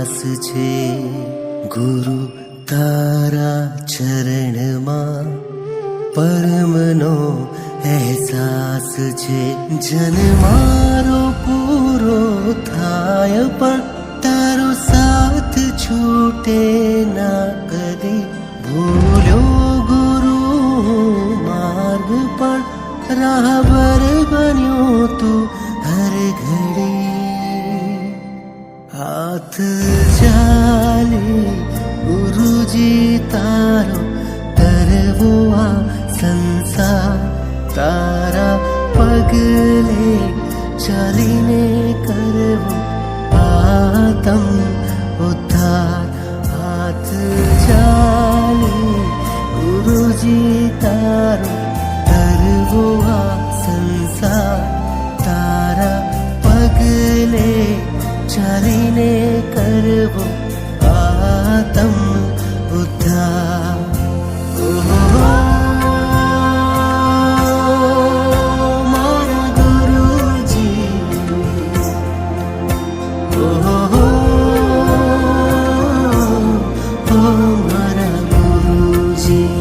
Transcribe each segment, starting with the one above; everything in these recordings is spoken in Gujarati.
વિશ્વાસ છે. ગુરુ તારા ચરણમાં પરમનો અહેસાસ છે. જન મારો પૂરો થાય પણ તારો સાથ છૂટે ના કદી. ભૂલ્યો ગુરુ માર્ગ પણ રાહબર બન્યો તું હર ઘડી. હાથ ચાલે ગુરુજી તારો તરવો આ સંસાર. તારા પગલે ચાલીને કરવો આતમ ઉદ્ધાર. હાથ ચાલે ગુરુજી તારો તરવો આ સંસાર. તારા પગલે ચાલીને કરવો આતમ ઉદ્ધાર. મારા ગુરુજી, મારા ગુરુજી.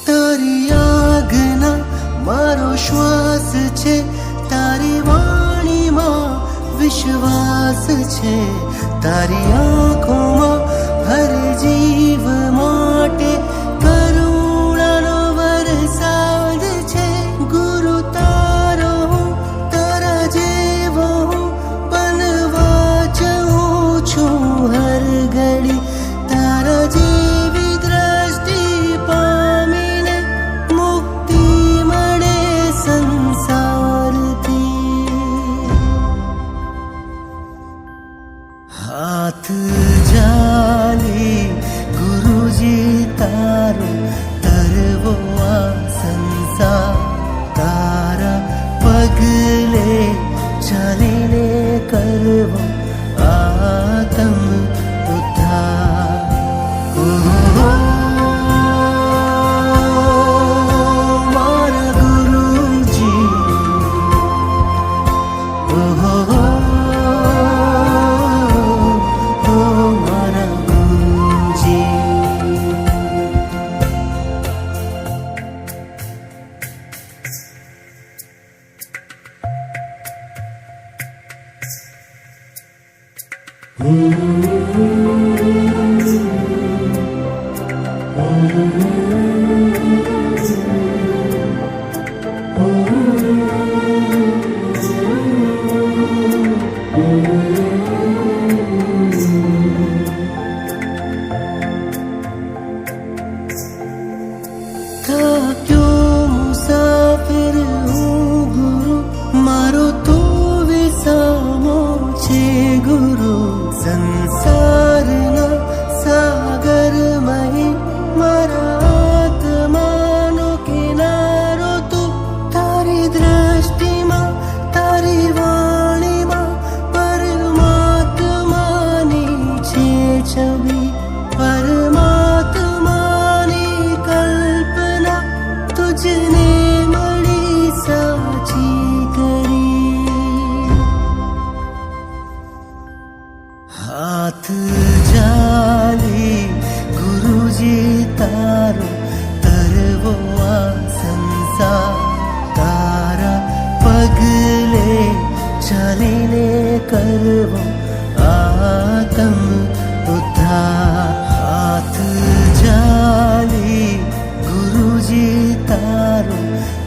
તારી આજ્ઞા મારો શ્વાસ છે. તારી વાણીમાં વિશ્વાસ છે. તારી આંખોમાં હર જીવ માટે કરુણાનો વરસાદ છે. ગુરુ તારો તારા જેવો બનવા જાઉં છું હર ઘડી. તારા જેવી દ્રષ્ટિ પામીને મુક્તિ મળે સંસારથી. હાથ ચાલી ગુરુજી તારો તરવો આ સંસાર. તારા પગલે ચાલીને કરવો આતમ ઉદ્ધાર. મારા ગુરુજી, મારા ગુરુજી. થાક્યો મુસાફિર હું ગુરુ, મારો તો વિસામો છે ગુરુ. સંસારના સાગરમહી મારા આત્માનો કિનારો તું. તારી દ્રષ્ટિમાં તારી વાણીમાં પરમાત્માની છે છબી. પરમાત્માની કલ્પના તુજને મળી સાચી કરી. હાથ ચાલી ગુરુજી તારો તરવો આ સંસાર. તારા પગલે ચાલીને કરવો આતમ ઉદ્ધાર. હાથ ચાલી ગુરુજી તારો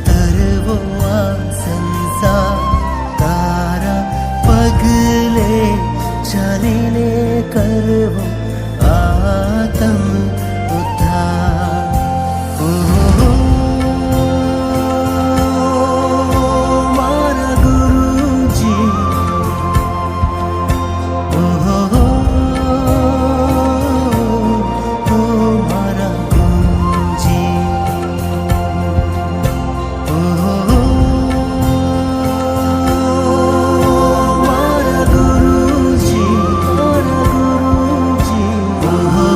તરવો આ સંસાર. કરવો આત્મ ઉદ્ધાર. ઓહો, મારા ગુરુજી, ઓહો, મારા ગુરુજી, ઓહો, મારા ગુરુજી, ઓહો,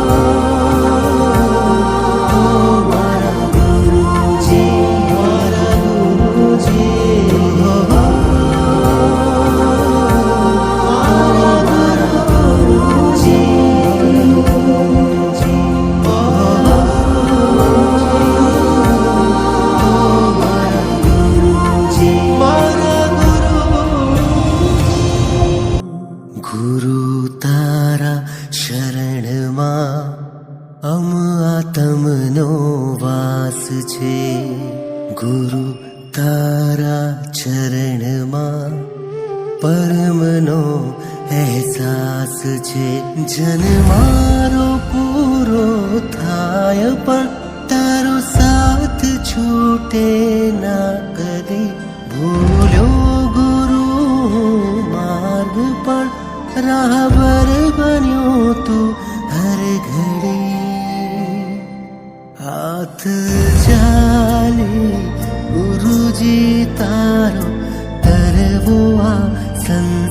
મારા ગુરુજી, ગુરુ તારા શરણમાં અમ આત્મનો વાસ છે. ગુરુ તારા ચરણમાં પરમનો અહેસાસ છે. જન મારો પૂરો થાય પણ તારો સાથ છૂટે ના કદી. ભૂલ્યો ગુરુ માર્ગ પણ રાહબર બન્યો તું હર ઘડી. હાથ ચાલે ગુરુજી તારો તરવો આ સંસાર.